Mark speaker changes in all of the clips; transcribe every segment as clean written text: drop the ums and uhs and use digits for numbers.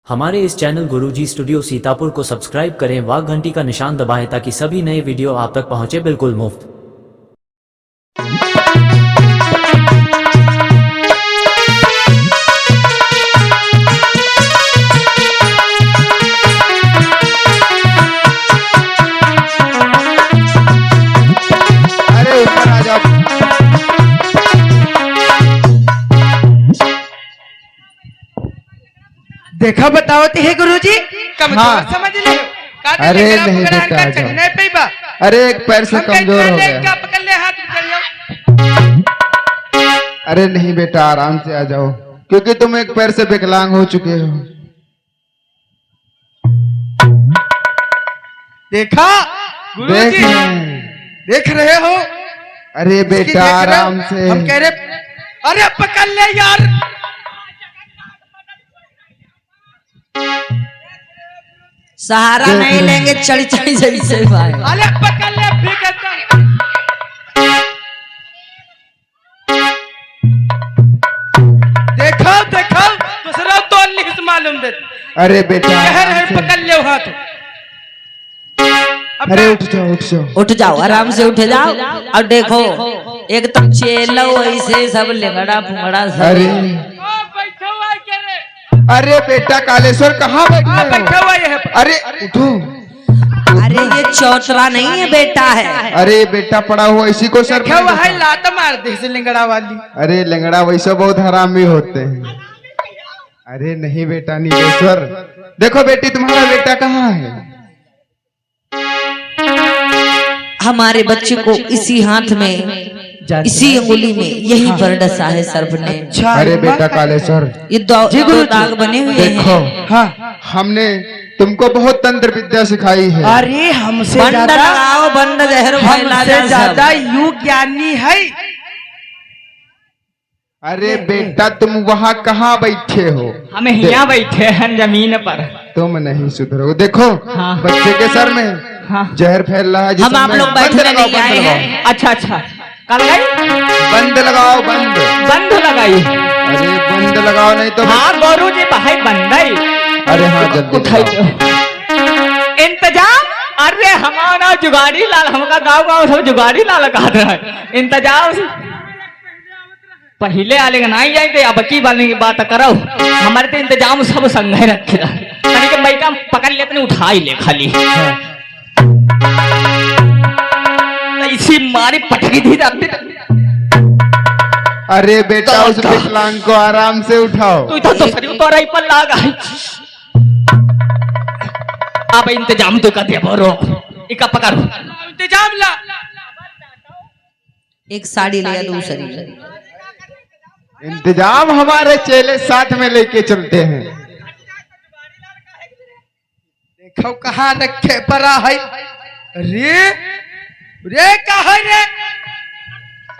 Speaker 1: हमारे इस चैनल गुरुजी स्टूडियो सीतापुर को सब्सक्राइब करें व घंटी का निशान दबाएं ताकि सभी नए वीडियो आप तक पहुंचे बिल्कुल मुफ्त।
Speaker 2: अरे ऊपर आ जाओ।
Speaker 3: देखा बताओते है गुरुजी कमजोर
Speaker 2: हाँ।
Speaker 3: समझ ले
Speaker 2: अरे नहीं बेटा, आ जाओ।
Speaker 3: नहीं पैबा
Speaker 2: अरे एक पैर से कमजोर हो गया।
Speaker 3: पकड़ ले हाथ में चल जाओ।
Speaker 2: अरे नहीं बेटा, आराम से आ जाओ, क्योंकि तुम एक पैर से विकलांग हो चुके हो।
Speaker 3: देखा गुरुजी देख रहे हो।
Speaker 2: अरे
Speaker 3: इसकी
Speaker 2: बेटा
Speaker 3: देख रहे हो?
Speaker 2: आराम से।
Speaker 3: हम कह रहे अरे पकड़ ले यार।
Speaker 4: सहारा नहीं लेंगे चढ़ी चढ़ी जैसे भाई।
Speaker 3: अरे पकड़ ले देखो देखो दूसरा तो लिख मालूम दे।
Speaker 2: अरे बेटा
Speaker 3: कहर है
Speaker 2: आराम से।
Speaker 3: पकड़ ले हाथ।
Speaker 2: अरे उठ जाओ उठ जाओ।
Speaker 4: उठ जाओ, आराम से उठ जाओ। और देखो एक तो चेलो ऐसे सब लेंगड़ा फुंगड़ा सब।
Speaker 2: अरे
Speaker 3: बैठो हुआ है कह रहे।
Speaker 2: अरे बेटा कालेश्वर कहाँ बैठे हो?
Speaker 3: बैठा हुआ है।
Speaker 2: अरे उठो।
Speaker 4: अरे ये चौतरा नहीं है, बेटा है।
Speaker 2: अरे बेटा पड़ा हुआ इसी को सर
Speaker 3: क्या हुआ है लात मार दे से लिंगड़ा वाली।
Speaker 2: अरे लंगड़ा वैसे बहुत हरामी होते हैं। अरे नहीं बेटा नीलेश्वर, देखो बेटी तुम्हारा बेटा कहाँ है?
Speaker 4: हमारे बच्चे को इसी हाथ में इसी अंगुली में यही पर डसा है सर्प ने।
Speaker 2: अरे बेटा कालेश्वर
Speaker 4: ये दो दाग बने हुए
Speaker 2: देखो,
Speaker 4: हैं।
Speaker 3: हाँ
Speaker 2: हमने तुमको बहुत तंत्र विद्या सिखाई है।
Speaker 3: अरे हमसे
Speaker 4: बंड
Speaker 3: ज्यादा
Speaker 4: लगाओ, बंड जहर फैला
Speaker 3: हमसे
Speaker 4: दे
Speaker 3: ज्यादा
Speaker 4: सब।
Speaker 3: यू ज्ञानी है।
Speaker 2: अरे बेटा तुम वहाँ कहाँ बैठे हो?
Speaker 5: हम यहाँ बैठे हैं जमीन पर।
Speaker 2: तुम नहीं सुधरो। देखो
Speaker 5: हाँ।
Speaker 2: बच्चे के सर में
Speaker 5: हाँ।
Speaker 2: जहर फैल रहा है।
Speaker 4: हम आप लोग बैठने नहीं आए हैं।
Speaker 5: अच्छा अच्छा कर गई
Speaker 2: बंद लगाओ बंद।
Speaker 5: बंद लगाई।
Speaker 2: अरे बंद लगाओ नहीं तो
Speaker 5: हाँ गौरू जी भाई बंदाई
Speaker 2: अरे हाँ जल्दी
Speaker 5: उठाई
Speaker 2: लगाओ।
Speaker 5: दो। इंतजाम। अरे हमारा जुगाड़ी लाल, हमका गाँव सब जुगाड़ी लाल कहा है। इंतजाम पहले आले का नहीं जाए अब की वाले की बात करो। हमारे तो इंतजाम सब संग रखे के बैठा पकड़ लेते उठा ही ले खाली। इसी मारी पटकी थी जाती।
Speaker 2: अरे बेटा उस विकलांग को आराम से उठाओ।
Speaker 5: तू इधर तो सरी तो रही पर लाग आई। अब इंतजाम तो कर दे बोरो इका पकड़ो
Speaker 3: इंतजाम ला।
Speaker 4: एक साड़ी लिया दूसरी।
Speaker 2: इंतजाम हमारे चेले साथ में लेके चलते हैं।
Speaker 3: देखो कहाँ रखे पड़ा है। रे रे कहा रे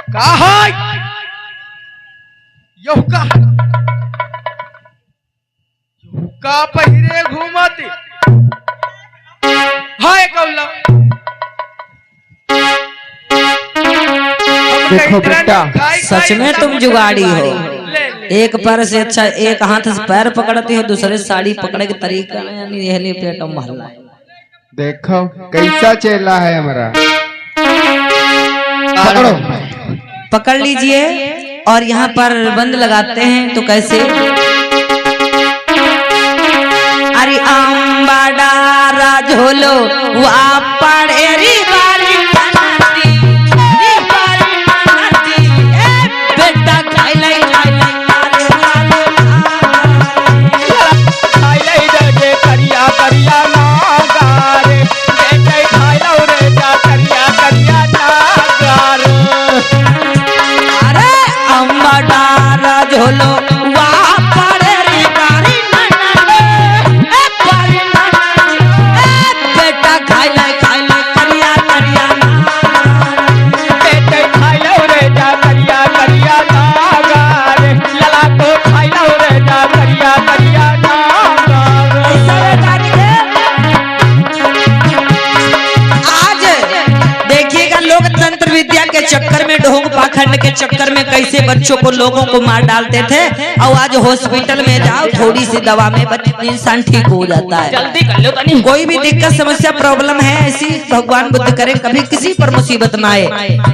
Speaker 3: कहा यहुका यहुका पहिरे घूमते हाय कौला।
Speaker 2: देखो बेटा,
Speaker 4: सच में तुम जुगाड़ी हो। एक पैर से अच्छा एक हाथ से पैर पकड़ती हो, दूसरे साड़ी पकड़े के तरीका यानी यह पेट महला है।
Speaker 2: देखो कैसा चेला है हमारा। पकड़ो।
Speaker 4: पकड़ लीजिए और यहाँ पर बंद लगाते हैं तो कैसे। अरे आम्बाडा राजोलो वो पड़ेरी बारी पनाती, री बारी पनाती, ए बेटा खाइलाई खाइलाई मारे मारे
Speaker 5: खाई ले जे करिया करिया नागारे बेटे खाई लो रे जा करिया करिया नागारे।
Speaker 4: अरे आम्बाडा राजोलो वो पड़ेरी बारी पनाती, ए बारी पनाती, ए बेटा खाइलाई खाइलाई करिया वचन के चक्कर में कैसे बच्चों को लोगों को मार डालते थे, और आज हॉस्पिटल में जाओ थोड़ी सी दवा में इंसान ठीक हो जाता है।
Speaker 3: जल्दी कर लो तनी।
Speaker 4: कोई भी दिक्कत समस्या प्रॉब्लम है ऐसी, भगवान बुद्ध करे कभी किसी पर मुसीबत ना आए।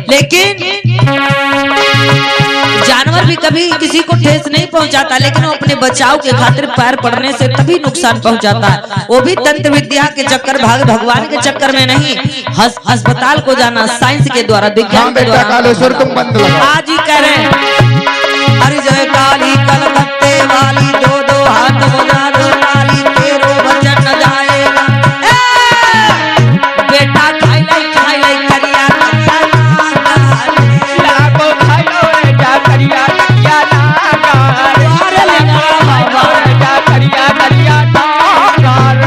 Speaker 4: लेकिन जानवर भी कभी किसी को ठेस नहीं पहुंचाता, लेकिन वो अपने बचाव के खातिर पैर पड़ने से तभी नुकसान पहुंचाता है। वो भी तंत्र विद्या के चक्कर, भगवान के चक्कर में नहीं। अस्पताल को जाना साइंस के द्वारा, विज्ञान के द्वारा।
Speaker 2: कालेश्वर तुम बंद लगाओ।
Speaker 4: आज ही कह रहे हैं, अरे जय काली कलकत्ते वाली, दो दो हाथ बना दो काली, तेरो वचन न जाएगा। बेटा खाई लाई करिया
Speaker 5: लाखों खाई लो रे जा करिया करिया नागार। जा करिया करिया नागार।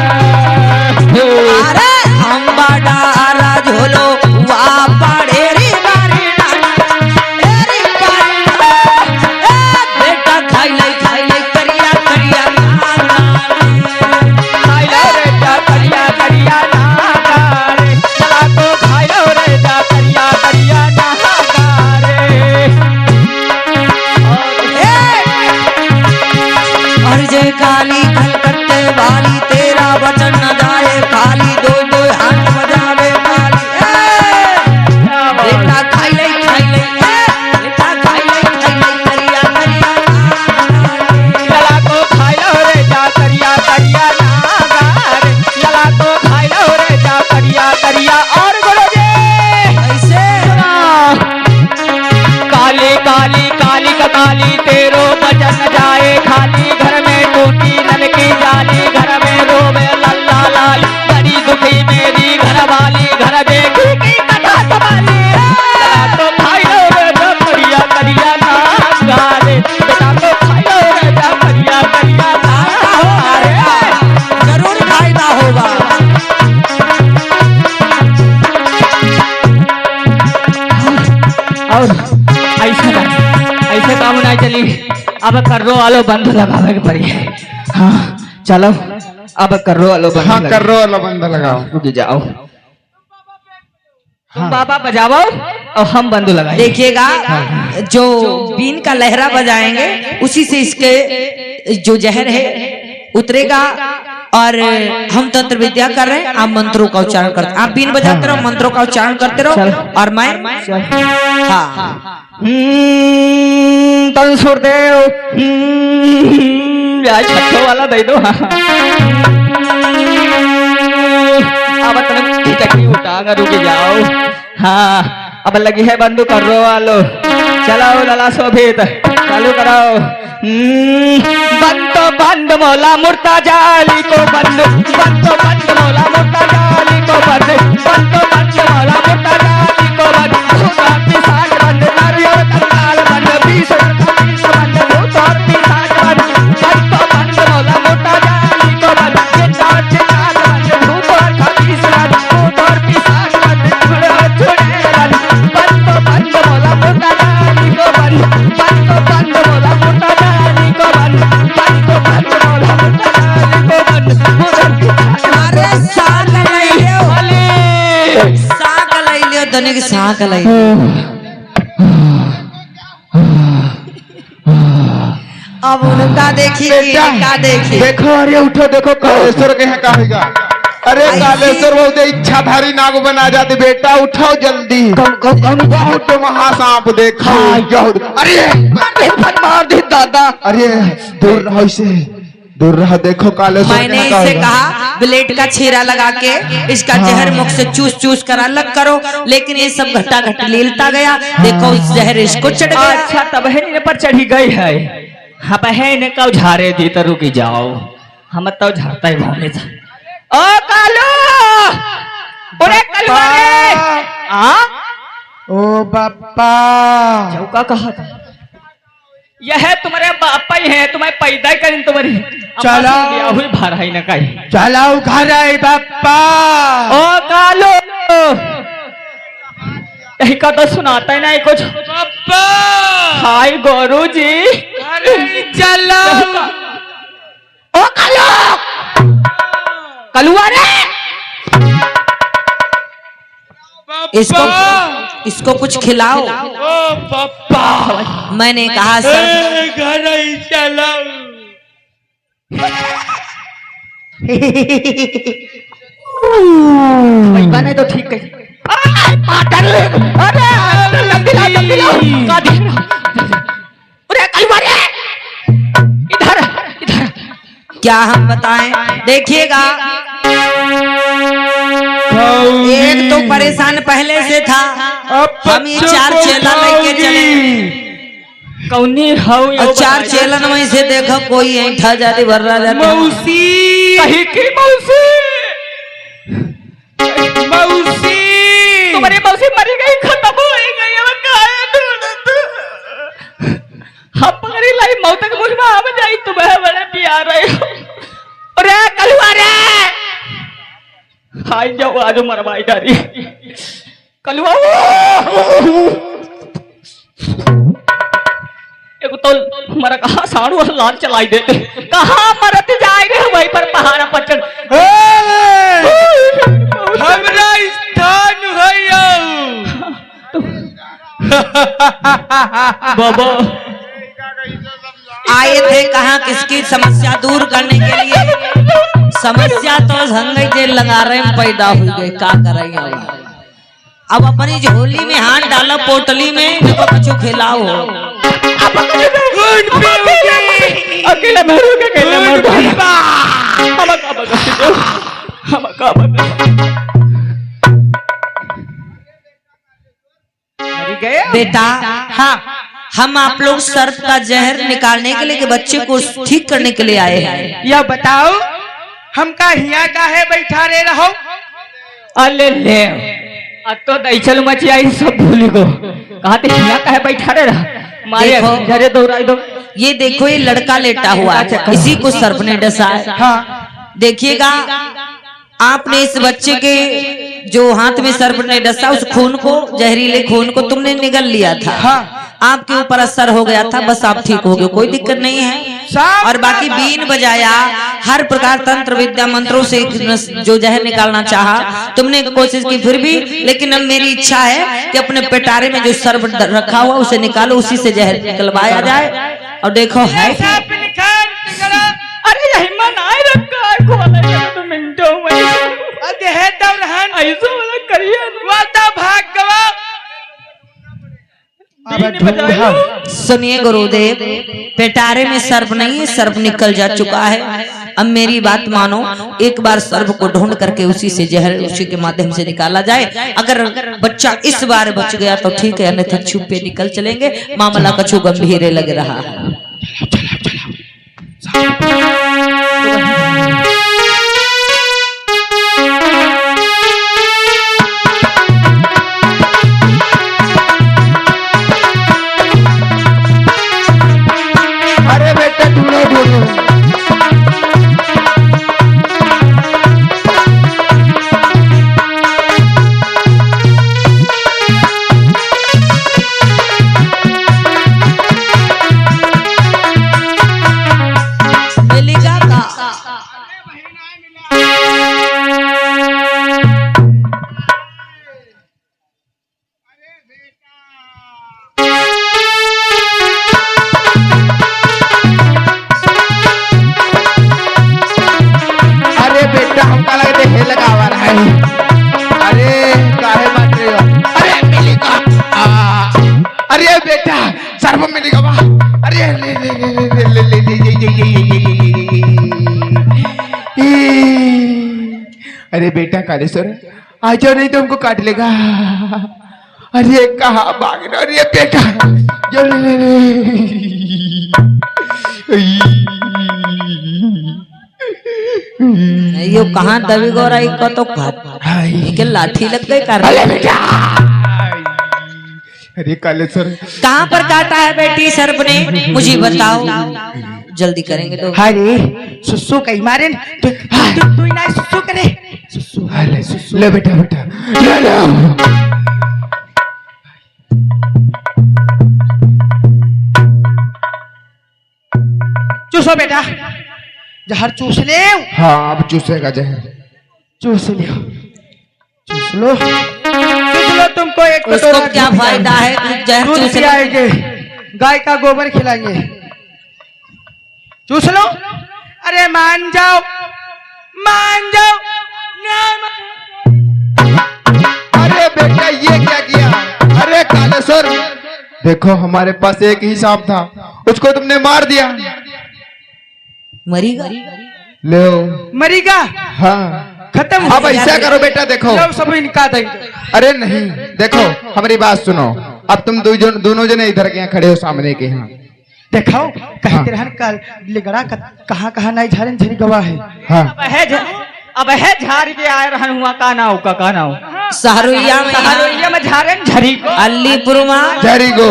Speaker 4: अरे हम बाडा राज होलो वा पाड़े रे बारी रे बेटा खाई लाई करिया करिया
Speaker 5: खाई लो रे जा करिया करिया नागार। लाखों खाई लो रे जा करिया करिया नागार।
Speaker 4: और जय काली कलकत्ते वाली, तेरा वचन न जाए खाली, दो दो हाथ बजावे काली। बेटा खाई ले बेटा खाई ले करिया करिया।
Speaker 5: लाखों खाई लो रे जा करिया करिया नागार। लाखों खाई लो रे जा करिया करिया। और बोलो जी
Speaker 4: ऐसे
Speaker 5: काली काली काली का काली, तेरो वचन न जाए खाली। घर में टूटी नल की जाली, घर में रोवे लल्ला लाली। बड़ी दुखी मेरी घर वाली, घर देखी की कथा संभाली। लाखों खाई लो रे जा करिया करिया नागार। बेटा तो खाई लो रे जा करिया करिया नागार।
Speaker 4: जरूर फायदा होगा।
Speaker 5: और ऐसे काम नहीं चली। अब कर्रो वालो बंद लगावे के पड़ी। हाँ चलो अब कर्रो वालो बंद
Speaker 2: हाँ कर रो वाला बंद लगाओ।
Speaker 5: रुक जाओ। तुम बाबा बजाओ और हम बंद लगाए।
Speaker 4: देखिएगा जो बीन का लहरा बजाएंगे उसी से इसके जो जहर है उतरेगा। और हम तंत्र विद्या कर रहे हैं, आप मंत्रों का उच्चारण करते, आप बीन बजाते रहो, मंत्रों का उच्चारण करते रहो। और मैं हाँ
Speaker 5: तन सुरदेव छठो वाला दे दो। अब तुम चक्की उठा कर रुक जाओ। हाँ अब लगी है बंदू कर्रो वालो। चलाओ लला शोभित चालू कराओ। बंद तो बंद मोला मुर्ता जाली को बंद। बंद तो बंद मोला मुर्ता जाली को बंद। बंद तो बंद मोला मुर्ता जाली को बंद। भूतार पिशाच बंद, नारियल कंकाल बंद, बीस बंद, भूतार पिशाच बंद। बंद तो बंद मोला मुर्ता जाली को बंद। चितार चितार बंद, भूतार खबीस बंद, भूतार पिशाच बंद, छुड़े छुड़े बंद। बंद तो बंद मोला मुर्ता जाली को बंद। बंद तो बंद मोला मुर्ता जाली को बंद। बंद तो बंद मोला मुर्ता जाली को बंद। भूतार पिशाच
Speaker 4: अरे साग लई लियो, साग लई लियो, दने की साग लई लियो। अब उनका देखिए क्या देखिए।
Speaker 2: देखो अरे उठो, देखो कालेश्वर के यहाँ कहेगा। अरे कालेश्वर बहुत इच्छाधारी नाग बना जाते। बेटा उठाओ जल्दी। बहुत महासाप देखो। अरे
Speaker 5: मार दे दादा।
Speaker 2: अरे दूर रहो, इसे दूर रहो। देखो कालेश्वर
Speaker 4: मैंने
Speaker 2: के यहाँ
Speaker 4: इससे
Speaker 2: कहेगा।
Speaker 4: कहा ब्लेड का छेरा लगा के इसका जहर मुख से चूस चूस कर अलग करो, लेकिन ये सब घटा घट लीलता गया। देखो इस जहर इसको चढ़ गया।
Speaker 5: अच्छा तब है पर चढ़ी गई है। हाँ बहन कब झारे दी तो रुकी जाओ। हम तो झाड़ता ही भावने था। ओ कालू, अरे कालू रे।
Speaker 2: ओ बापा
Speaker 5: चौका कहा था। यह तुम्हारे बापा ही है, तुम्हें पैदा करें तुम्हारी।
Speaker 2: चला
Speaker 5: हुई भारा ही न कहीं।
Speaker 2: चलाओ घर है बापा।
Speaker 5: ओ कालू यही का तो सुनाता ही नहीं कुछ।
Speaker 3: पापा
Speaker 5: हाय गोरू जी।
Speaker 3: अरे चलो।
Speaker 5: ओ कालू, कलुआ रे।
Speaker 4: इसको कुछ खिलाओ।
Speaker 3: ओ पप्पा
Speaker 4: मैंने कहा सर
Speaker 3: घर ही चलो।
Speaker 5: पैबा नहीं तो ठीक है। अरे जल्दी लाओ अरे कलवारे इधर इधर।
Speaker 4: क्या हम बताएं, देखिएगा एक तो परेशान पहले से था, हम ये 4 चेला लेके चले
Speaker 5: कौनी हाउ
Speaker 4: और 4 चेलन में से देखो कोई ऐठा जाती भर रहा जाता।
Speaker 3: मौसी
Speaker 5: कहीं की मौसी
Speaker 3: मौसी
Speaker 5: तुम्हारी मौसी मरी गई, खत्म हो गई। अब कहाँ ढूंढत? हम पकड़ी लाई मौत के मुझ में आ जाई, तुम्हें बड़े प्यार है। अरे कलवारे हाय जाओ आज मरवाई डारी कलवा। एक तो मरा कहा साड़ू और लाल चलाई देते, कहाँ मरत जाए रे वहीं पर पहाड़ पर चढ़।
Speaker 3: हमरा स्थान है
Speaker 5: बाबा
Speaker 4: आए थे कहाँ किसकी समस्या दूर करने के लिए। समस्या तो संगई जेल लगा रहे हैं, पैदा हुई गई, क्या करेंगे। अब अपनी झोली में हाथ डालो पोटली में, देखो कुछ खिलाओ।
Speaker 5: अकेले मरू के अकेले मर हम का गए
Speaker 4: बेटा हाँ, हम आप लोग सर्प का जहर निकालने के लिए, के बच्चे को ठीक करने के लिए आए हैं।
Speaker 3: यह बताओ हमका हिया का है बैठा रे रहो।
Speaker 5: अले ले अब तो दैचल मची आई सब भूल गो। कहा थे हिया का है बैठा रे रहा मारे
Speaker 4: देखो।
Speaker 5: जरे दौड़ाई दो।
Speaker 4: ये देखो ये लड़का लेटा हुआ है, इसी को सर्प ने डसा है।
Speaker 3: हाँ
Speaker 4: देखिएगा आपने इस बच्चे के जो हाथ में सर्प ने डसा, उस खून को, जहरीले खून को तुमने निगल लिया था।
Speaker 3: हाँ।
Speaker 4: आपके ऊपर असर हो गया था, बस आप ठीक हो गए, कोई दिक्कत नहीं है। और बाकी बीन बजाया, हर प्रकार तंत्र विद्या मंत्रों से जो जहर निकालना चाहा तुमने कोशिश की, फिर भी। लेकिन अब मेरी इच्छा है कि अपने पेटारे में जो सर्प रखा हुआ उसे निकालो, उसी से जहर निकलवाया जाए। और देखो है
Speaker 5: अरे यही मन आए रखा है खोले तो मिनटों में
Speaker 3: अरे है दौड़हन
Speaker 5: ऐसा वाला करिए
Speaker 3: वादा भाग गवा।
Speaker 4: सुनिए गुरुदेव, पेटारे में सर्प नहीं है, सर्प निकल जा चुका है। अब मेरी बात मानो, एक बार सर्प को ढूंढ करके उसी से जहर उसी के माध्यम से निकाला जाए। अगर बच्चा इस बार बच गया तो ठीक है, अन्यथा छुपे निकल चलेंगे। मामला कछु गंभीर लग रहा है।
Speaker 2: अरे बेटा ढूंढो ढूंढो।
Speaker 4: मिलेगा का
Speaker 2: अरे बेटा हमका लगता है लगावा रहा है। अरे काहे बात रहे हो? अरे मिलेगा। अरे बेटा सर्प मिलेगा वाह। अरे ले ले ले ले ले ले ले अरे बेटा कालेश्वर आ जाओ, नहीं तो हमको काट लेगा। अरे कहाँ भाग रहा? अरे बेटा जो ले
Speaker 4: यो कहाँ दबी गो रहा है, तो के लाठी लग गई कर।
Speaker 2: अरे बेटा अरे कालेश्वर
Speaker 4: कहाँ पर काटा है बेटी सर्प ने, मुझे बताओ, जल्दी करेंगे तो।
Speaker 3: अरे सुसु कहीं मारे तू ना सुसु करे।
Speaker 2: अरे ले बेटा बेटा ले लो।
Speaker 3: चूसो बेटा, जहर चूस ले।
Speaker 2: हाँ अब चूसेगा जहर।
Speaker 3: चूस लियो, चूस लो, चूस लो तुमको एक
Speaker 4: उसको
Speaker 3: कटोरा
Speaker 4: क्या
Speaker 3: दूध
Speaker 4: फायदा है? तू जहर
Speaker 3: दूध
Speaker 4: चूस ले।
Speaker 3: पिलाएंगे, गाय का गोबर खिलाएंगे, चूस लो। अरे मान जाओ, मान जाओ।
Speaker 2: अरे बेटा ये क्या किया? अरे कालेश्वर, देखो हमारे पास एक ही सांप था, उसको तुमने मार दिया।
Speaker 4: मरीगा
Speaker 2: ले
Speaker 3: मरीगा,
Speaker 2: हाँ
Speaker 3: खत्म।
Speaker 2: अब ऐसा करो बेटा, देखो
Speaker 3: लो सब इनका देंगे।
Speaker 2: अरे नहीं, देखो हमारी बात सुनो। अब तुम दोनों जने इधर के यहाँ खड़े हो सामने के यहाँ।
Speaker 3: देखाओ कहते रहन का लिगड़ा कहाँ कहाँ नहीं झारन झरी गवा है।
Speaker 2: हाँ
Speaker 5: अब है झाड़ के आए रहन हुआ का नाव का नाव
Speaker 4: सहरुइया में
Speaker 5: झारन झरी को
Speaker 4: अलीपुर में,
Speaker 2: झरी गो,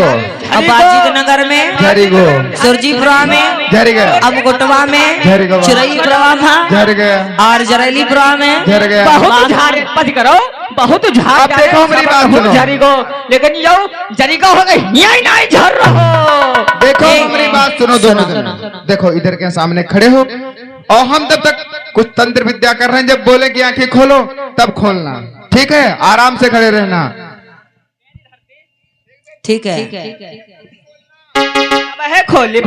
Speaker 4: अबाजित नगर में,
Speaker 2: झरी गो,
Speaker 4: सुरजीपुरा में,
Speaker 2: झरी गया,
Speaker 4: अब गोटवा में,
Speaker 2: झरी गवा,
Speaker 4: चिरईपुरा में
Speaker 2: झर गया,
Speaker 4: और जरैलीपुरा में।
Speaker 2: झर गया।
Speaker 5: बहुत झाड़ पद करो, बहुत झाड़
Speaker 2: अब देखो हमारी बात सुनो।
Speaker 5: झरी को, लेकिन यो झरी को हो गई यही नहीं झर रहो।
Speaker 2: देखो हमारी बात सुनो दोनों जने। देखो इधर के सामने खड़े हो और हम तब तक कुछ तंत्र विद्या कर रहे हैं। जब बोले कि आंखें खोलो तब खोलना, ठीक है? आराम से खड़े रहना।
Speaker 4: ठीक है।
Speaker 5: अब है खोली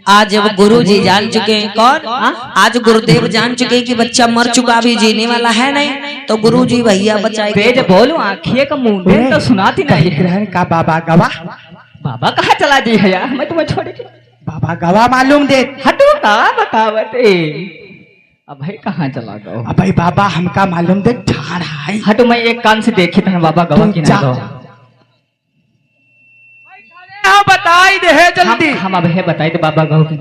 Speaker 4: आज जब गुरु जी जान चुके हैं, कौन? आज गुरुदेव जान चुके हैं कि बच्चा मर चुका, अभी जीने वाला है नहीं, तो गुरु जी भैया बचाएंगे।
Speaker 5: तेज बोलो, आंखिए का मुंह तो सुनाती नहीं।
Speaker 3: ग्रहण का बाबा गवा,
Speaker 5: बाबा कहाँ चला दी है यार, मैं तुम्हें छोड़ के।
Speaker 3: बाबा गवा मालूम दे।
Speaker 5: हटो ना बतावते। अब भाई कहाँ चला गो?
Speaker 3: अब भाई बाबा हमका मालूम दे ठाड़ है।
Speaker 5: हटो, मैं एक कान से देखी था बाबा गवा की ना।
Speaker 3: हाँ बताई दे है जल्दी।
Speaker 5: हम अब है बताई दे बाबा गवा की।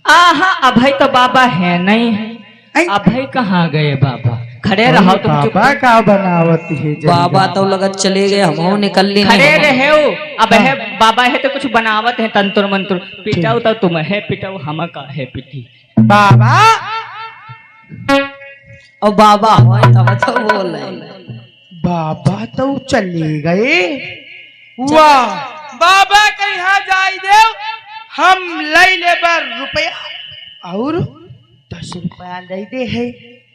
Speaker 5: आहा अब भाई तो बाबा है नहीं है। अब भाई कहाँ गए बाबा? खड़े रहो तुम, चुप।
Speaker 3: बाबा का बनावत है जल्दी।
Speaker 4: बाबा तो लगत चले गए, हम निकल ली।
Speaker 5: खड़े रहे हो। अब है बाबा है तो कुछ बनावत है, तंत्र मंत्र पिटाओ तो तुम है पिटाओ, हम का है पिटी।
Speaker 3: बाबा
Speaker 4: और बाबा हो तब तो बोल रहे।
Speaker 3: बाबा तो चले गए। वाह, बाबा के यहाँ जाई देव, हम लई ले बार रुपया और 10 रुपया ले दे है,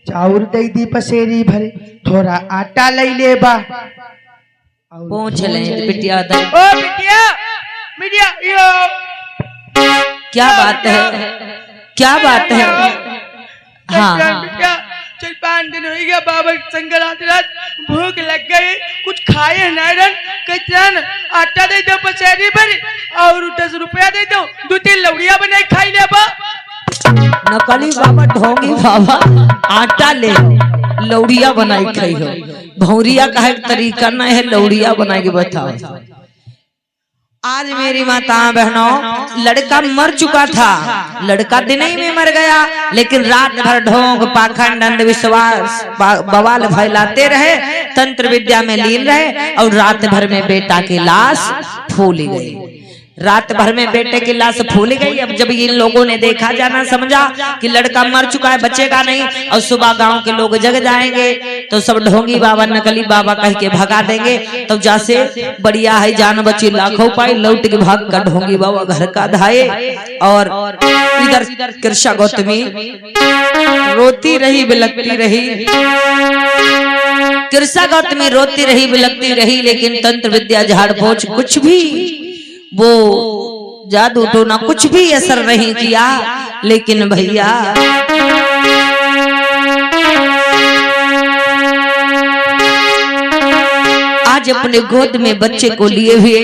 Speaker 3: चाउर दे दी पसेरी भरे, थोड़ा आटा ले ले बा और
Speaker 4: पहुंच ले बिटिया दे।
Speaker 3: ओ बिटिया, बिटिया यो
Speaker 4: क्या बात है, क्या बात है? हाँ
Speaker 3: बिटिया, 4-5 दिन हो गया बाबा संग रात भूख लग गई, कुछ खाए नहीं रन, कहते आटा दे दो पसेरी भरे और 10 रुपया दे दो, 2-3 लौड़िया बनाई खाई ले बा।
Speaker 4: नकली बाबा ढोंगी बाबा, आटा ले लौड़िया बनाई खाई हो। भौरिया का है तरीका नहीं है, लौड़िया बनाई के बताओ। आज मेरी माता बहनों, लड़का मर चुका था, लड़का दिन ही में मर गया, लेकिन रात भर ढोंग पाखंड अंधविश्वास बवाल फैलाते रहे, तंत्र विद्या में लीन रहे और रात भर में बेटा की लाश फूल गई। रात भर में बेटे की लाश फूल गई। अब जब इन लोगों ने देखा, जाना समझा कि लड़का मर चुका है, बचेगा नहीं, और सुबह गांव के लोग जग जाएंगे तो सब ढोंगी बाबा नकली बाबा कह के भगा देंगे। तो जैसे बढ़िया है जान बची लाखों पाई, लौट के भाग कर ढोंगी बाबा घर का धाये। और इधर कृष्णा गौतमी रोती रही बिलकती रही, कृष्णा गौतमी रोती रही बिलकती रही, लेकिन तंत्र विद्या झाड़ पोछ कुछ भी, वो जादू टोना कुछ भी असर नहीं किया। लेकिन भैया आज अपने गोद में बच्चे को लिए हुए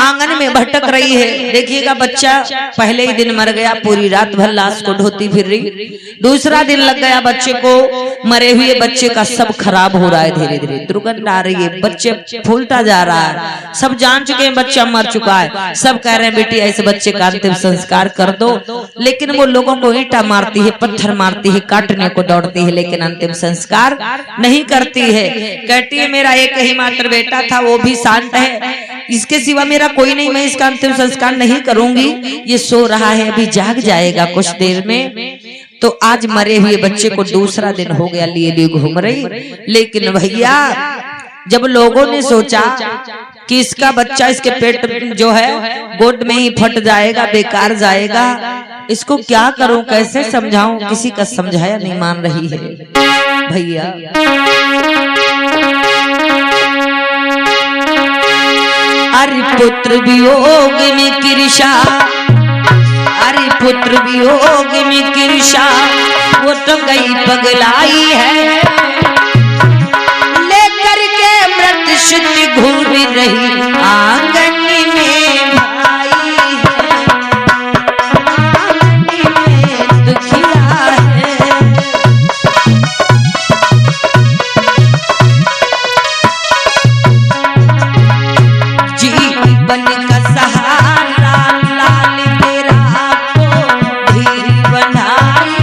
Speaker 4: आंगन में भटक रही है। देखिएगा, बच्चा पहले ही दिन मर गया, पूरी रात भर लाश को ढोती फिर रही। दूसरा दिन लग गया बच्चे को, मरे हुए बच्चे का सब खराब हो रहा है, धीरे धीरे दुर्गंध आ रही है, बच्चे फूलता जा रहा है। सब जान चुके हैं बच्चा मर चुका है, सब कह रहे हैं बेटी ऐसे बच्चे का अंतिम संस्कार कर दो, लेकिन वो लोगों को ईंटा मारती है, पत्थर मारती है, काटने को दौड़ती है, लेकिन अंतिम संस्कार नहीं करती है। कहती है मेरा एक ही मात्र बेटा था, वो भी शांत है, इसके सिवा मेरा कोई नहीं, मैं इसका अंतिम संस्कार नहीं करूंगी। ये सो रहा है, अभी जाग जाएगा कुछ देर में। तो आज मरे हुए बच्चे को दूसरा दिन हो गया, लिए लिए घूम रही। लेकिन भैया जब लोगों ने सोचा कि इसका बच्चा इसके पेट जो है गोद में ही फट जाएगा, बेकार जाएगा। इसको क्या करूं, कैसे समझाऊं, किसी का समझाया नहीं मान रही है भैया। अरे पुत्र वियोग में कृषा, अरे पुत्र वियोग में कृषा, वो तो गई पगलाई है, लेकर के मृत शुद्धि घूम रही आंगन में भाई है, आंगन में दुखिया है। जीवन का सहारा लाल मेरा को धीर बनाई,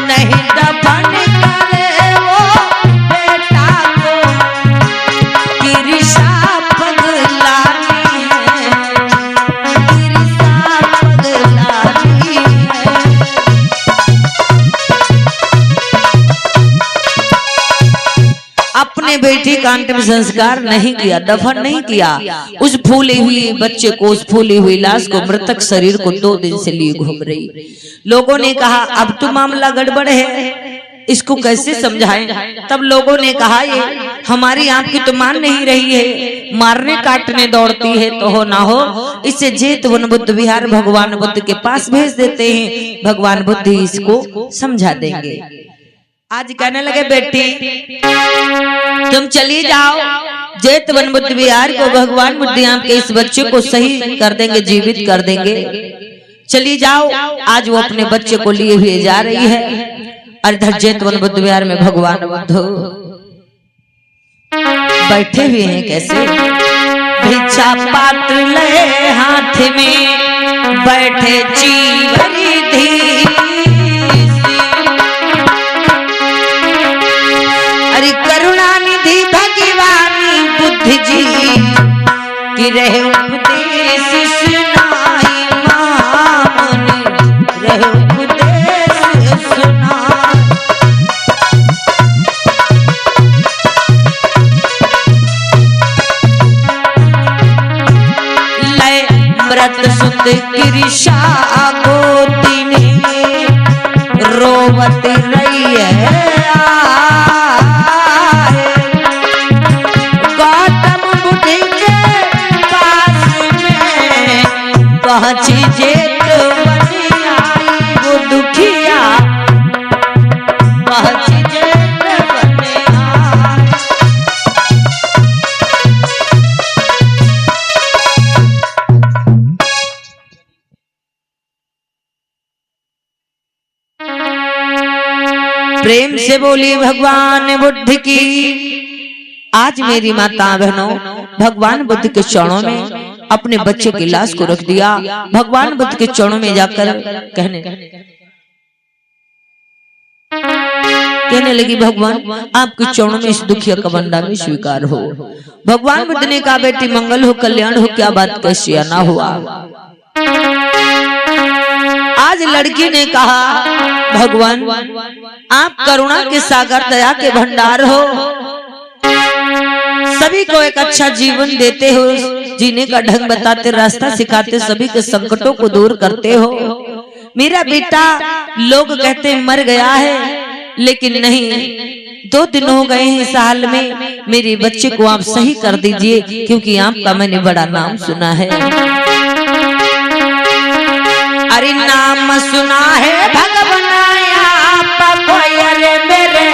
Speaker 4: नहीं दफन करे वो बेटा को, गिरिशा पगलानी है, गिरिशा पगलानी है। अपने बेटी का अंतिम संस्कार नहीं किया, दफन नहीं किया, उस फूली हुई बच्चे को, उस फूली हुई लाश को, मृतक शरीर को 2 दिन से लिए घूम रही। लोगों ने कहा अब तो मामला गड़बड़ है, इसको कैसे समझाएं। तब लोगों ने कहा ये हमारी आपकी तो मान नहीं रही है, मारने काटने दौड़ती है, तो हो ना हो इसे जेत वन बुद्ध विहार भगवान बुद्ध के पास भेज देते हैं, भगवान बुद्ध ही इसको समझा देंगे। आज कहने लगे बेटी तुम चली जाओ, जेत वन बुद्ध विहार को भगवान बुद्ध आपके इस बच्चे को सही कर देंगे, जीवित कर देंगे, चली जाओ। आज वो अपने बच्चे को लिए हुए जा रही है। इधर जेत वन बुद्ध विहार में भगवान बुद्ध बैठे हुए हैं, कैसे भिक्षा पात्र ले हाथ में, बैठे चीवरी धी, अरे करुणानिधि भगवानी बुद्ध जी की रहे उपदेश सुनाई, मामन रहे उपदेश सुनाई। लय मृत सुत कृषा गोदिनी, रोवत रही है पहुंची जेत बनी आई, वो दुखिया पहुंची जेत बनी आई। प्रेम से बोली भगवान बुद्ध की। आज मेरी माता बहनों भगवान बुद्ध के चरणों में अपने बच्चे की लाश को रख दिया, भगवान बुद्ध के चरणों में जाकर कहने लगी भगवान आपके चरणों में इस दुखिया का बंदा में स्वीकार हो। भगवान बुद्ध ने कहा बेटी मंगल हो, कल्याण हो, क्या बात कैसी या ना हुआ। आज लड़की ने कहा भगवान आप करुणा के सागर, दया के भंडार हो, सभी को एक अच्छा जीवन देते हो, जीने का ढंग बताते, रास्ता सिखाते, सभी के संकटों को दूर करते हो। मेरा बेटा लोग कहते मर गया है, लेकिन नहीं, 2 दिन हो गए हैं इस हाल में, मेरे बच्चे को आप सही कर दीजिए, क्योंकि आपका मैंने बड़ा नाम सुना है। अरे नाम सुना है भगवान आपका कोई, अरे मेरे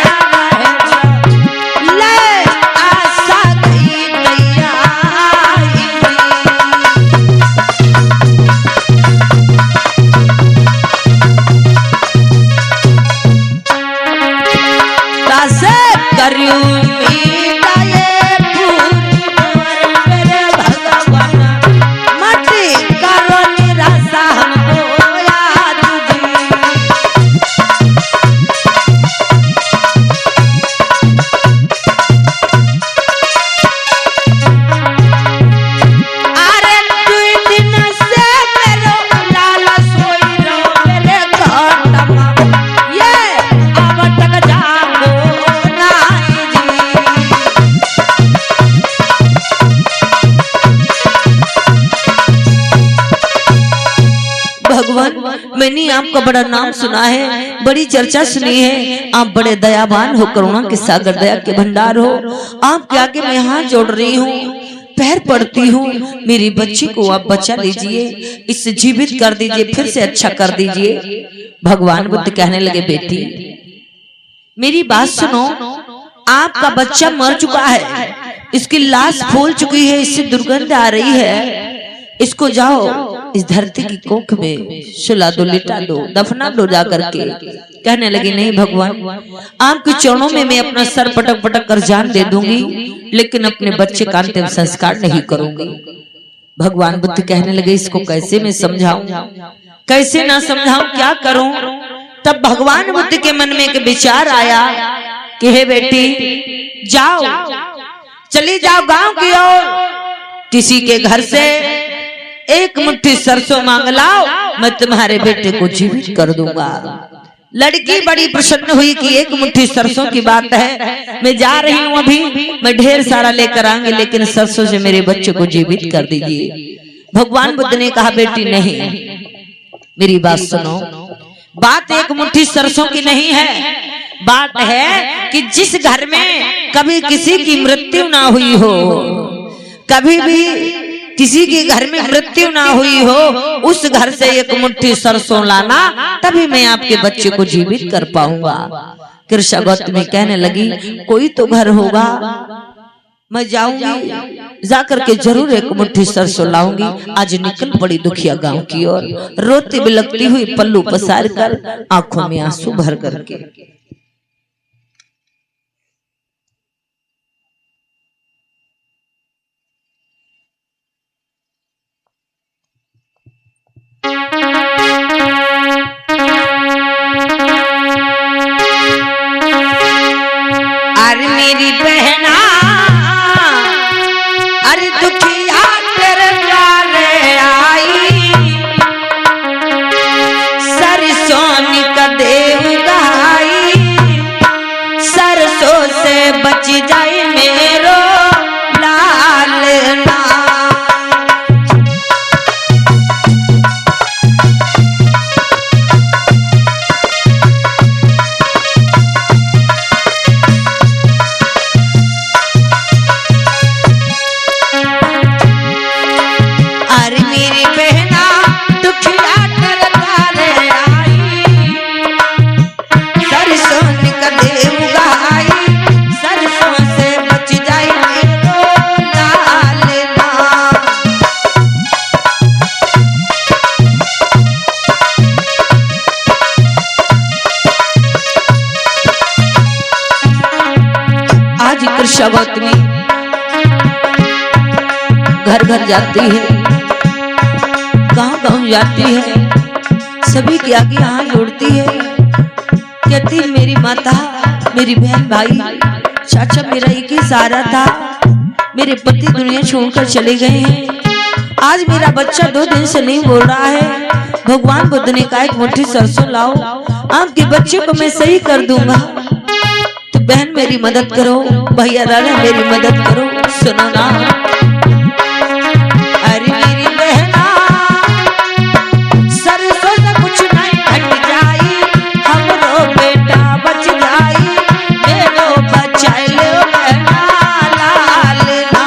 Speaker 4: मैंने आपका बड़ा नाम सुना है, बड़ी चर्चा सुनी है। आप बड़े दयावान हो, करुणा के सागर, दया के भंडार हो। आपके आगे मैं हाथ जोड़ रही हूँ, पैर पड़ती हूँ। मेरी बच्ची को आप बचा लीजिए, इसे जीवित कर दीजिए, फिर से अच्छा कर दीजिए। भगवान बुद्ध कहने लगे, बेटी मेरी बात सुनो, आपका बच्चा मर चुका है, इसकी लाश फूल चुकी है, इससे दुर्गंध आ रही है। इसको जाओ इस धरती की कोख में सुला दो, लिटा दो, दफना दो जा करके। कहने लगी, नहीं भगवान, आपके चरणों में मैं अपना सर पटक पटक कर जान दे दूंगी, लेकिन अपने बच्चे का अंतिम संस्कार नहीं करूंगी। भगवान बुद्ध कहने लगे, इसको कैसे मैं समझाऊं, कैसे ना समझाऊं, क्या करूं। तब भगवान बुद्ध के मन में एक विचार आया कि हे बेटी, जाओ, चली जाओ गांव की ओर, किसी के घर से एक मुट्ठी सरसों मांग लाओ, मैं तुम्हारे बेटे को जीवित कर दूंगा। लड़की बड़ी प्रसन्न हुई कि एक मुट्ठी सरसों की बात है, मैं जा रही हूँ, अभी मैं ढेर सारा लेकर आऊंगी, लेकिन सरसों से मेरे बच्चे को जीवित कर दीजिए। भगवान बुद्ध ने कहा, बेटी नहीं, मेरी बात सुनो, बात एक मुट्ठी सरसों की नहीं है, बात है कि जिस घर में कभी किसी की मृत्यु ना हुई हो, कभी भी किसी के घर में मृत्यु ना हुई हो, उस घर से एक मुट्ठी सरसों लाना, तभी मैं आपके बच्चे को जीवित कर पाऊंगा। कृष्ण गौतमी कहने लगी, कोई तो घर होगा, मैं जाऊंगी, जाकर के जरूर एक मुट्ठी सरसों लाऊंगी। आज निकल पड़ी दुखिया गांव की ओर, रोती बिलखती हुई, पल्लू पसार कर, आंखों में आंसू भर करके।
Speaker 6: अरे मेरी बहना, अरे दुखिया तेरे द्वारे आई, सरसों का देव गाई, सरसों से बच जाए मेरो लाल ना।
Speaker 4: गौतमी घर घर जाती है, गांव गांव जाती है, सभी के आगे हाथ जोड़ती है, कहती है, मेरी माता, मेरी बहन, भाई, चाचा मेरा एक ही सहारा था, मेरे पति दुनिया छोड़कर चले गए हैं, आज मेरा बच्चा 2 दिन से नहीं बोल रहा है। भगवान बुद्ध ने कहा, एक मुट्ठी सरसों लाओ, आपके बच्चे को मैं सही कर दूंगा। तो बहन मेरी मदद करो, भैया दादा मेरी मदद करो, सुनो ना। अरे मेरी बहना, सरसों से कुछ नहीं हट जाई, हमरो बेटा बच जाई, मेरो बचा लो बहना लाल ना।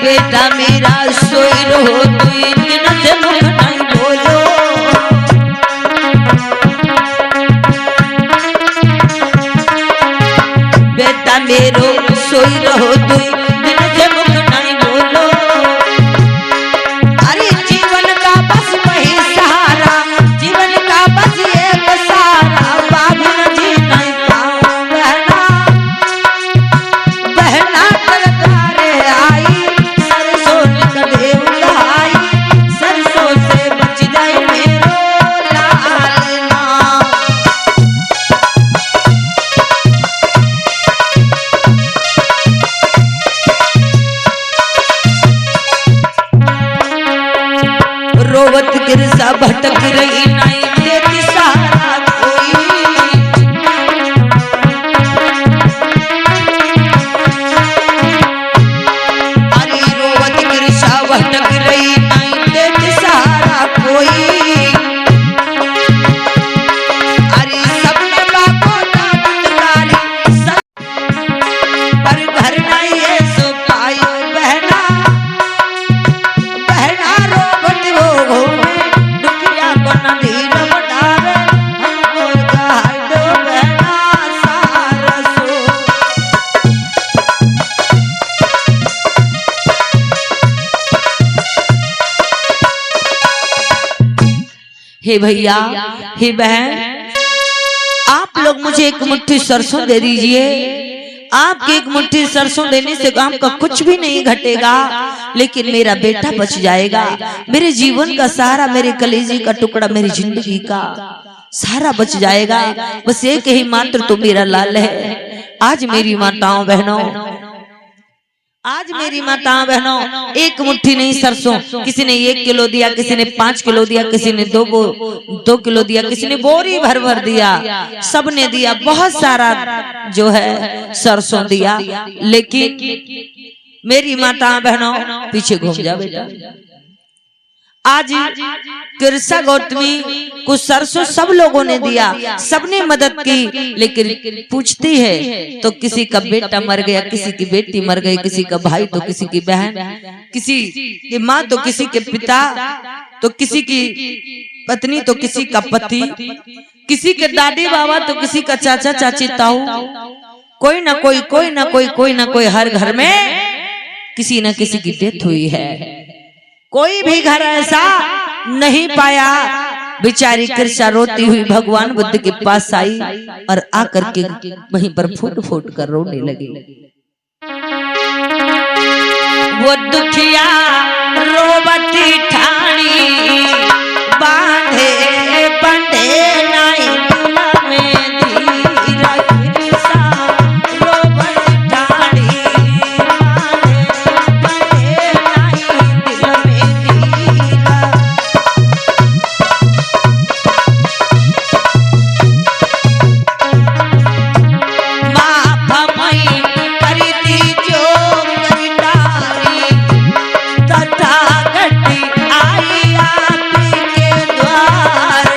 Speaker 4: बेटा मेरा सोई रहो, तू इतना से मुख नहीं बोलो, बेटा मेरो सोई रहो, तू इतना से मुख नहीं बोलो। अरे जीवन का बस वही सहारा, जीवन का बस एक सहारा, बाबू न जी नहीं पाऊं बहना, बहना तरकारे आई, सरसों से बच जाए मेरो लाल ना। रोवत गिरसा भटक रही, नहीं देती सहारा कोई,
Speaker 6: नहीं देते सहारा कोई। अरे सबने बापो दादी पर घर नहीं है सो पायो बहना, बहना रोबट वो दुखिया को न धीर बढ़ावे, हमको गाय दो बहना सारा सो। हे भैया, हे बहन, आप लोग मुझे एक मुट्ठी सरसों दे दीजिए। आपके एक मुट्ठी सरसों देने से काम का कुछ भी नहीं घटेगा, लेकिन मेरा बेटा बच जाएगा। मेरे जीवन का सहारा, मेरे कलेजे का टुकड़ा, मेरी जिंदगी का सारा बच जाएगा। बस एक ही मात्र तो मेरा लाल है। आज मेरी माताओं बहनों, आज मेरी माताओं बहनों, एक मुट्ठी नहीं सरसों, किसी ने 1 किलो दिया, किसी ने 5 किलो दिया, किसी ने 2 किलो दिया, किसी ने बोरी भर भर दिया, सबने दिया, बहुत सारा जो है सरसों दिया। लेकिन मेरी माताओं बहनों, पीछे घूम जा बेटा, आज किरसा गौतमी को सरसों सब लोगों ने दिया, सबने मदद की, लेकिन पूछती है तो किसी का बेटा मर गया, किसी की बेटी मर गई, किसी का भाई तो किसी की बहन, किसी की माँ तो किसी के पिता, तो किसी की पत्नी तो किसी का पति, किसी के दादी बाबा तो किसी का चाचा चाची ताऊ, कोई ना कोई, कोई ना कोई, कोई ना कोई, हर घर में किसी ना किसी की डेथ हुई है। कोई भी घर ऐसा नहीं पाया। बेचारी किरसा रोती हुई भगवान बुद्ध के पास आई और आकर के वहीं पर फूट फूट कर रोने लगी। वो दुखिया रोबती ठाणी बांधे बंधे नहीं दिल में धीरा, किरसा रोबती ठाणी बांधे बंधे नहीं दिल में धीरा। माफ मई करती जो करतारी, तथागत आई आपके द्वार,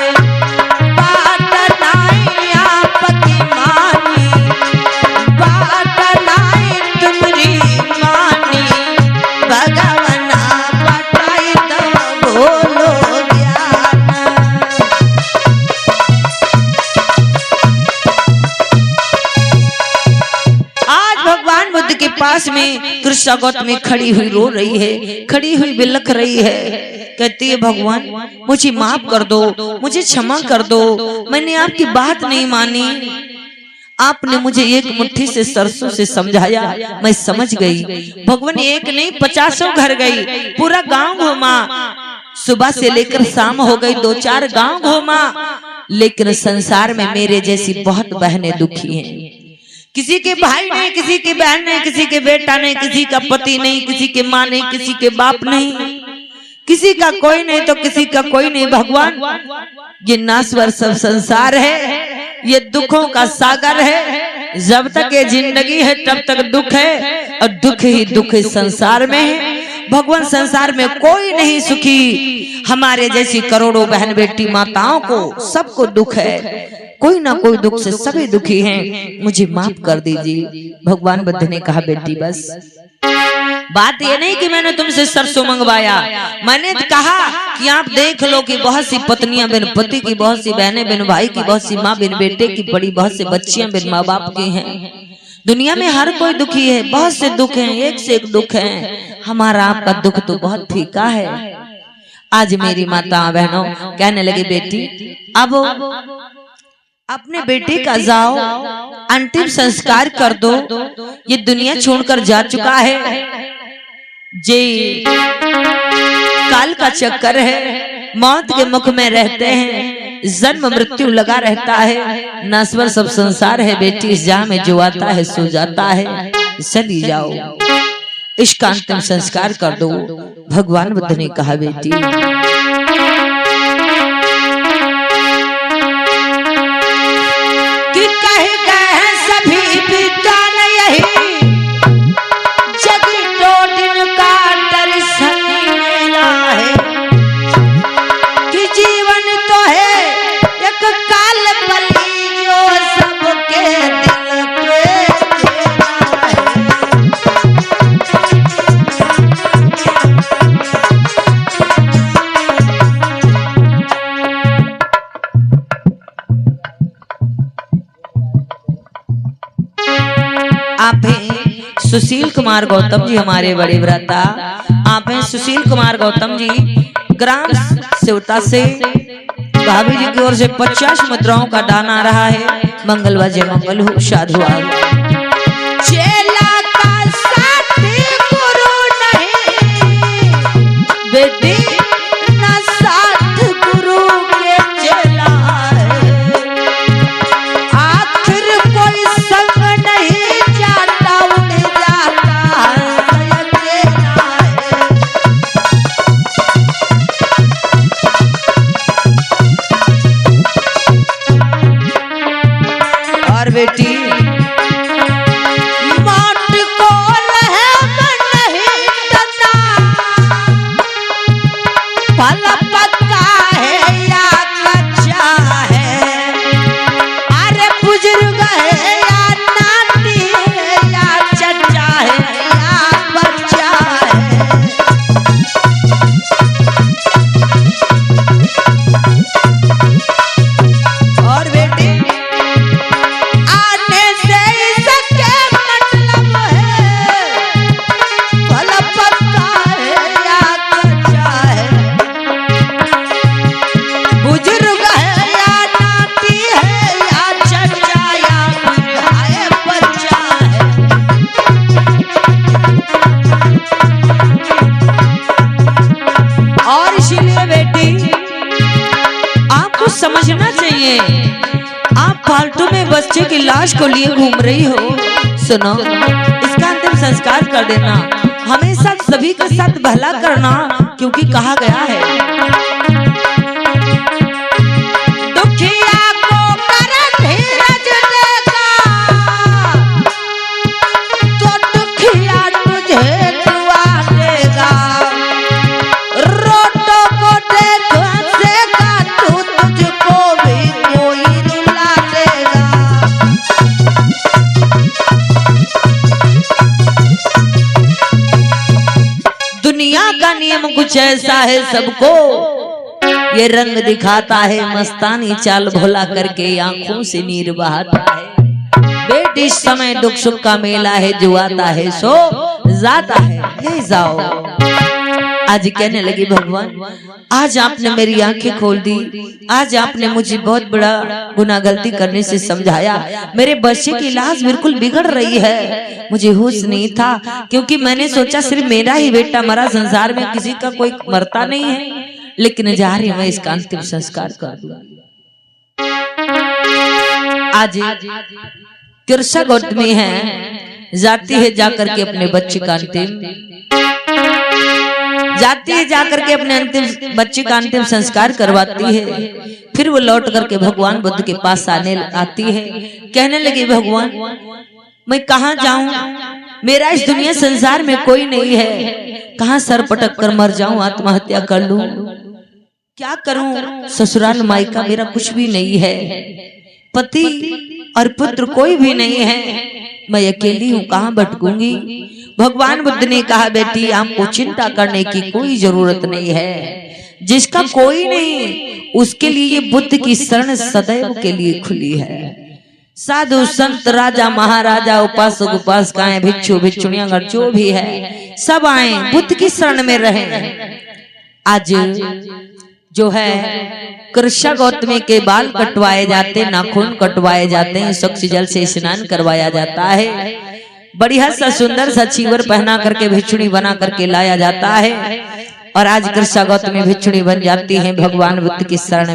Speaker 6: बात नहीं आपकी मानी, बात नहीं तुम्हारी मानी, भगवाना बताई तो बोलो ज्ञान। आज भगवान बुद्ध के पास में कृष्णा गौतमी खड़ी हुई रो रही है, खड़ी हुई बिलख रही है, कहती है भगवान मुझे माफ कर दो, मुझे क्षमा कर दो, मैंने आपकी बात नहीं मानी, आपने मुझे एक मुट्ठी से सरसों से समझाया, मैं समझ गई। भगवान एक नहीं 50 घर गई, पूरा गांव घूमा, सुबह से लेकर शाम हो गई, 2-4 गांव घूमा, लेकिन संसार में मेरे जैसी बहुत बहनें दुखी हैं। किसी के भाई नहीं, किसी की बहन नहीं, किसी के बेटा नहीं, किसी का पति नहीं, किसी के माँ नहीं, किसी के बाप नहीं, किसी का कोई नहीं तो किसी का कोई नहीं। भगवान ये नाश्वर सब संसार है, ये दुखों का सागर है। जब तक ये जिंदगी है तब तक दुख है, और दुख ही दुख इस संसार में है। भगवान संसार में कोई नहीं सुखी, हमारे जैसी करोड़ों बहन बेटी माताओं को सबको दुख है, कोई ना कोई दुख से सभी दुखी हैं, मुझे माफ कर दीजिए। भगवान बुद्ध ने कहा बेटी बस बात ये नहीं कि मैंने तुमसे सरसों मंगवाया, मैंने कहा कि आप देख लो कि बहुत सी पत्नियां बिन पति की, बहुत सी बहनें बिन भाई की, बहुत सी माँ बिन बेटे की, बड़ी बहुत सी बच्चियां बिन माँ बाप की हैं। दुनिया में हर कोई दुखी है, बहुत से दुख हैं, एक से एक दुख हैं। हमारा आपका दुख तो बहुत फीका है। आज मेरी माता बहनों कहने लगी बेटी अब अपने बेटे का जाओ अंतिम संस्कार कर दो, ये दुनिया छोड़कर जा चुका है, जे काल का चक्कर है, मौत के मुख में रहते हैं, जन्म मृत्यु लगा रहता है, नश्वर सब संसार है बेटी, इस जहां में जो आता है सो जाता है, चली जाओ इसका अंतिम संस्कार कर दो। भगवान बुद्ध ने कहा बेटी कि कह गए सभी विद्वान यही, जग 2 दिन का दर्शन मिला है। सुशील कुमार गौतम जी हमारे बड़े भ्राता। आप हैं सुशील कुमार गौतम जी, ग्राम सेवता से भाभी जी की ओर से 50 मुद्राओं का दान आ रहा है। मंगल वजय मंगल हो, साधु
Speaker 4: चेला का साथी गुरु नहीं, बेटी ना साथ गुरु के चेला है। आखिर कोई संग नहीं जाता, उड़ जाता है चेला है।
Speaker 6: और बेटी
Speaker 4: बाट को है मन नहीं डरना, फल पक्का है या कच्चा है। अरे बुजुर्ग है या नाती है या चचा है या बच्चा है।
Speaker 6: और बेटी
Speaker 4: आने से इसके मतलब है, फल पक्का है या कच्चा है। बुजुर्ग है या नाती है या चचा या बूढ़ा है बच्चा है।
Speaker 6: और इसीलिए बेटी आपको समझना चाहिए, आप फालतू में बच्चे की लाश को लिए घूम रही हो। सुनो, इसका अंतिम संस्कार कर देना, हमेशा सभी के साथ भला करना, क्योंकि कहा गया है
Speaker 4: दुखिया को कर धीरज देगा, तो दुखिया तुझे दुआ देगा। रोटों को देख हंसेगा, तू तुझको भी कोई रुला देगा।
Speaker 6: दुनिया का नियम कुछ ऐसा है, सबको ये रंग दिखाता है, मस्तानी चाल भोला करके आंखों से नीर बहाता है। बेटी इस समय दुख सुख का मेला है, जो आता है सो जाता है, ले जाओ। आज कहने लगी भगवान, आज आपने मेरी आंखें खोल दी, आज आपने मुझे बहुत बड़ा गुनाह गलती करने से समझाया। मेरे बच्चे की लाश बिल्कुल बिगड़ रही है, मुझे होश नहीं था, क्योंकि मैंने सोचा सिर्फ मेरा ही बेटा मरा, संसार में किसी का कोई मरता नहीं है। लेकिन जा रही मैं इसका अंतिम संस्कार कर दूं। आज कृष्ण गौतमी है, जाती है जाकर के अपने बच्चे का अंतिम जाती है जाकर के अपने अंतिम बच्चे का अंतिम संस्कार करवाती है। फिर वो लौट करके भगवान बुद्ध के पास आती है, कहने लगी भगवान मैं कहाँ जाऊं, मेरा इस दुनिया संसार में कोई नहीं है, कहाँ सर पटक कर मर जाऊं, आत्महत्या कर लूं, क्या करूं, ससुराल मायका मेरा कुछ भी नहीं है, पति और पुत्र कोई भी नहीं है, मैं अकेली हूँ, कहाँ भटकूंगी। भगवान बुद्ध ने कहा बेटी आपको चिंता करने की कोई जरूरत नहीं है, जिसका कोई नहीं उसके लिए बुद्ध की शरण सदैव के लिए खुली है। साधु संत राजा महाराजा उपासक उपासकाएं भिक्षु भिक्षुणियां अगर जो भी है सब आए बुद्ध की शरण में रहे। आज जो है कृष्ण गौतमी के बाल कटवाए जाते, नाखून कटवाए जाते हैं, स्वच्छ जल से स्नान करवाया जाता है, बढ़िया सा सुंदर सा चीवर पहना करके भिक्षुणी बना करके लाया जाता है। और आज कृष्ण गौतमी भिक्षुणी बन जाती है भगवान बुद्ध की शरण